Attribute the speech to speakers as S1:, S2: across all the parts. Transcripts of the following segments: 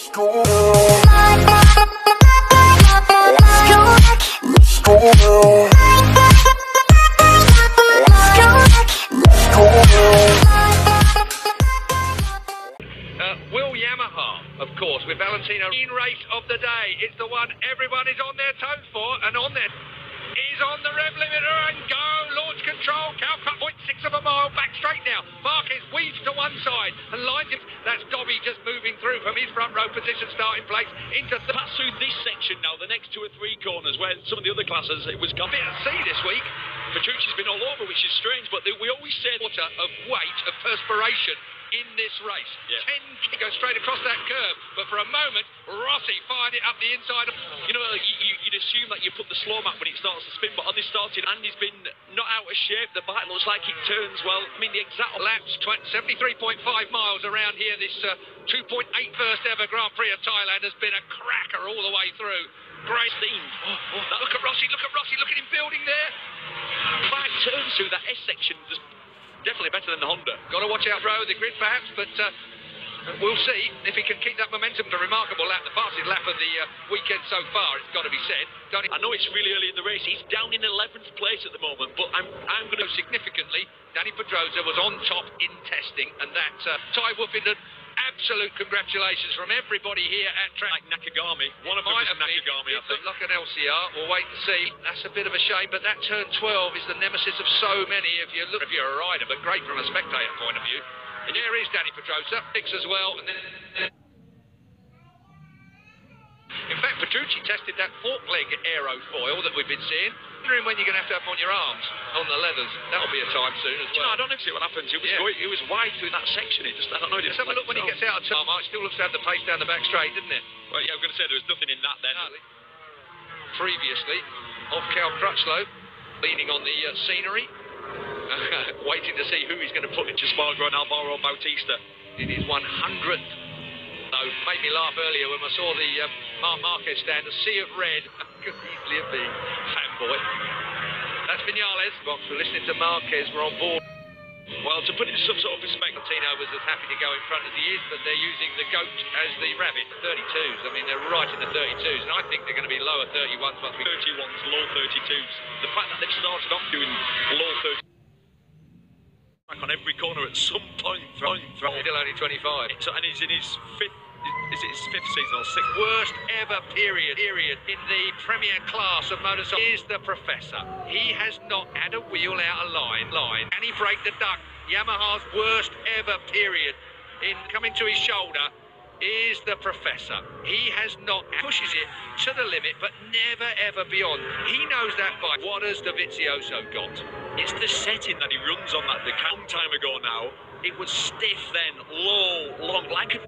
S1: Will Yamaha, of course, with Valentino. Race of the day. It's the one everyone is on their toes for, and on there is on the rev limiter and go. Launch control. Calcut 0.6 of a mile. Back straight now. Marquez weaves to one side and lines him. That's Dobby just moving through from his front row position, starting place into the pass through this section now. The next 2 or 3 corners where some of the other classes it was a bit at sea this week. Petrucci's been all over, which is strange, but we always said water of weight of perspiration in this race. Yeah. 10 goes straight across that curve, but for a moment Rossi fired it up the inside. You know, you'd assume that you put the slow map when it starts to spin, but on this started, Andy's been not out of shape. The bike looks like it turns well. I mean, the exact laps 73.5 miles around here. This 2.8 first ever Grand Prix of Thailand has been a cracker all the way through. Great theme. Look at Rossi, look at him building there. 5 turns through that S section. Definitely better than the Honda. Got to watch out for the grid perhaps, but we'll see if he can keep that momentum. The remarkable lap, the fastest lap of the weekend so far, it's got to be said. I know it's really early in the race. He's down in 11th place at the moment, but I'm going to significantly. Danny Pedrosa was on top in testing, and that Ty Woofington. Absolute congratulations from everybody here at track. Like Nakagami. One of them is Nakagami, I think. Like an LCR. We'll wait and see. That's a bit of a shame, but that turn 12 is the nemesis of so many. If you're a rider, but great from a spectator point of view. And here is Danny Pedrosa. 6 as well. And then... In fact, Petrucci tested that fork leg aerofoil that we've been seeing. Wondering when you're going to have them on your arms, on the leathers. That'll be a time soon as well. I don't know what happens. It was wide through that section. I don't know. Let's have a look when he gets out of turn. It still looks to have the pace down the back straight, didn't it? Well, yeah, I'm going to say there was nothing in that then. No. Previously, off Cal Crutchlow, leaning on the scenery, waiting to see who he's going to put into Spargo and Alvaro Bautista in his 100th. Though made me laugh earlier when I saw the Marc Marquez stand, a sea of red. Could easily have been fanboy. That's Vinales. Box, we're listening to Marquez. We're on board. Well, to put it in some sort of perspective, Tino was as happy to go in front as he is, but they're using the goat as the rabbit. 32s. I mean, they're right in the 32s, and I think they're going to be lower 31s. 31s, low 32s. The fact that they've started off doing low 30s. On every corner at some point. Still only 25. And he's in his 5th. Is it his 5th season or 6th? Worst ever period in the premier class of motorcycle is the Professor. He has not had a wheel out of line. And he braked the duck. Yamaha's worst ever period in coming to his shoulder is the Professor. He has not pushes it to the limit, but never ever beyond. He knows that bike. What has Dovizioso got? It's the setting that he runs on that. A long time ago now, it was stiff then, low, long, like a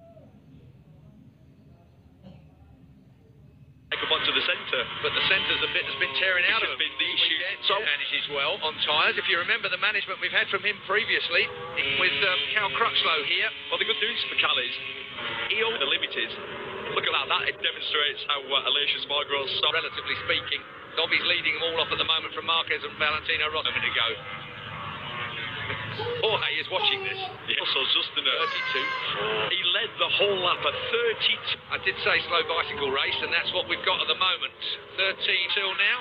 S1: up onto the centre, but the centre's a bit has been tearing out of him. Been the issue. So manages well on tyres. If you remember the management we've had from him previously with Cal Crutchlow here. Well, the good news for Cal is he owns the limited. Look at that. It demonstrates how Aleix Spargro's so relatively speaking. Dobby's leading them all off at the moment from Marquez and Valentino Rossi. A minute ago. Jorge is watching this. Yeah. Also, Justin 32. He led the whole lap at 32. I did say slow bicycle race, and that's what we've got at the moment. 13 till now.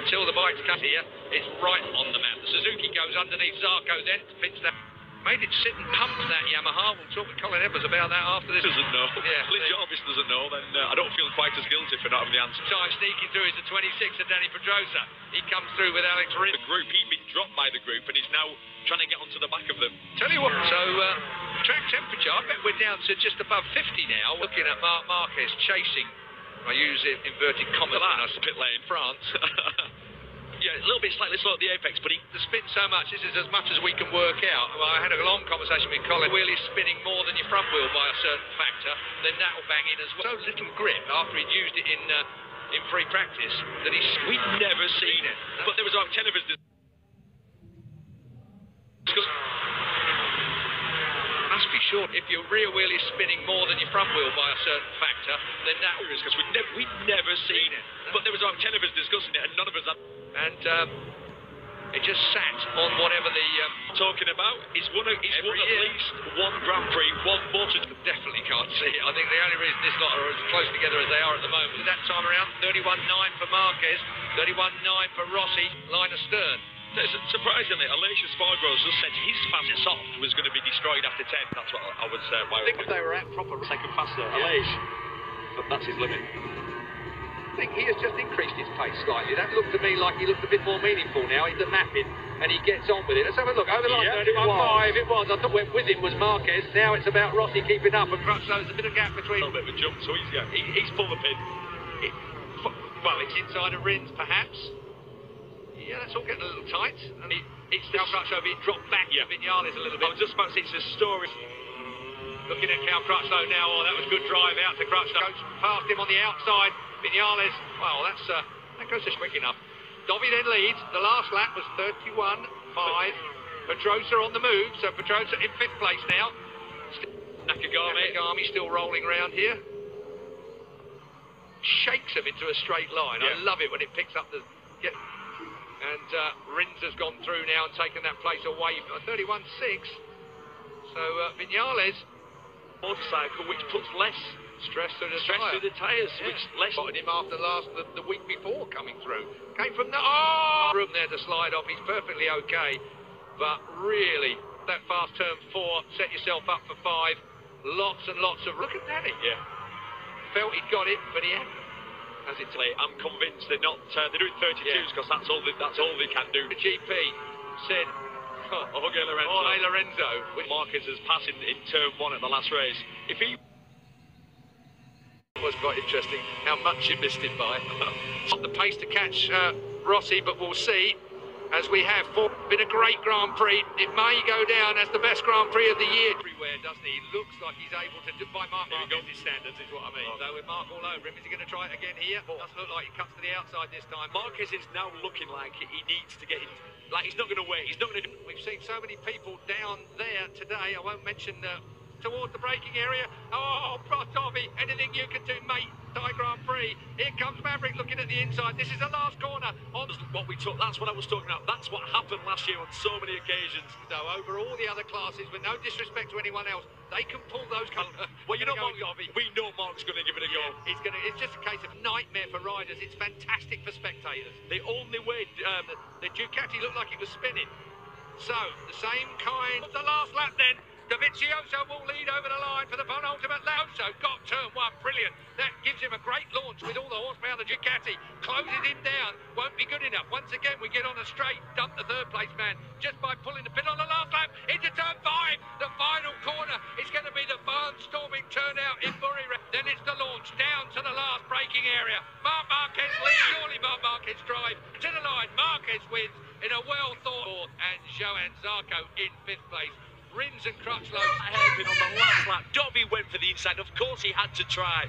S1: Until the bike's cut here, it's right on the map. The Suzuki goes underneath Zarco then, fits that. Made it sit and pump that Yamaha. We'll talk with Colin Evers about that after this.
S2: Doesn't know.
S1: Yeah.
S2: Lee Jarvis doesn't know, then I don't feel quite as guilty for not having the answer.
S1: Time sneaking through is the 26 of Danny Pedrosa. He comes through with Alex Rins.
S2: The group, he'd been dropped by the group and he's now trying to get onto the back of them.
S1: Tell you what, so track temperature, I bet we're down to just above 50 now. Looking at Marc Marquez chasing. I use inverted commas when I pit lane in France. Yeah, a little bit slightly slow at the apex, but the spin so much, this is as much as we can work out. Well, I had a long conversation with Colin. Wheel is spinning more than your front wheel by a certain factor, then that will bang in as well. So little grip after he'd used it in free practice that we'd never seen it. But there was about 10 of us. Must be short. If your rear wheel is spinning more than your front wheel by a certain factor, then that will because we'd never seen it. But there was about 10 of us discussing it, and none of us had. And It just sat on whatever the
S2: talking about. He's won at least one Grand Prix, one motor.
S1: Definitely can't see it. I think the only reason this lot are as close together as they are at the moment is that time around 31.9 for Marquez, 31.9 for Rossi, line astern.
S2: Surprisingly, Aleix Espargaro just said his fastest soft was going to be destroyed after 10. That's what I would say.
S1: I think if they were at proper
S2: second faster, Aleix, but that's his limit.
S1: I think he has just increased his pace slightly. That looked to me like he looked a bit more meaningful now. He's mapping and he gets on with it. Let's have a look. Over the line, 31.5. It was. I thought went with him was Marquez. Now it's about Rossi keeping up, and Crutchlow's a bit of gap between.
S2: A little bit of a jump, so he's pulled the pin.
S1: Well, it's inside of Rins, perhaps. Yeah, that's all getting a little tight. And it's Cal Crutchlow being dropped back. Yeah, Vinales a little bit.
S2: I was just about to say it's a story.
S1: Looking at Cal Crutchlow now. Oh, that was good drive out to Crutchlow. Goes past him on the outside. Vinales, well, that goes just quick enough. Dobby then leads. The last lap was 31.5. Pedrosa on the move, so Pedrosa in 5th place now. Nakagami still rolling around here. Shakes him into a straight line. Yeah. I love it when it picks up the... And Rins has gone through now and taken that place away for 31.6. So Vinales...
S2: motorcycle, which puts less
S1: stress through the
S2: tyres, which less...
S1: Spotted him after the week before coming through. Came from the room there to slide off. He's perfectly okay, but really that fast turn 4, set yourself up for 5. Lots and lots of... Look at Danny.
S2: Yeah.
S1: Felt he'd got it, but he hadn't. As it's late,
S2: I'm convinced they're not. They're doing 32s because that's all they can do.
S1: The GP said.
S2: Jorge
S1: Lorenzo.
S2: Marquez has passed in turn 1 at the last race. If he
S1: was quite interesting how much he missed it by. Not the pace to catch Rossi, but we'll see. As we have been a great Grand Prix, it may go down as the best Grand Prix of the year. Everywhere, doesn't he? He looks like he's able to do by Marquez's standards, is what I mean. So with Mark all over him, is he going to try it again here? Doesn't look like he cuts to the outside this time.
S2: Marquez is now looking like he needs to get in. Like he's not going to wait. He's not going to.
S1: We've seen so many people down there today. I won't mention towards the braking area. Oh, Dobby, anything you can do, mate. Thai Grand Prix. Here comes Maverick looking at the inside. This is the last corner.
S2: That's what I was talking about. That's what happened last year on so many occasions.
S1: So over all the other classes, with no disrespect to anyone else, they can pull those.
S2: Well, you know, we know Mark's going to give it a go.
S1: It's just a case of nightmare for riders. It's fantastic for spectators. The only way the Ducati looked like it was spinning. So the same kind. The last lap then. Dovizioso will lead over the line for the penultimate lap. So got turn 1, brilliant. That gives him a great launch with all the horsepower of the Ducati. Closes him down, won't be good enough. Once again, we get on a straight, dump the 3rd place man just by pulling the pin on the last lap into turn 5. The final corner is going to be the barnstorming turnout in Buriram. Then it's the launch down to the last braking area. Marc Marquez leads. Surely Marc Marquez drive to the line. Marquez wins in a well thought, and Johan Zarco in 5th place. Rins and Crutchlow
S2: hairpin on the last lap. Dobby went for the inside. Of course he had to try.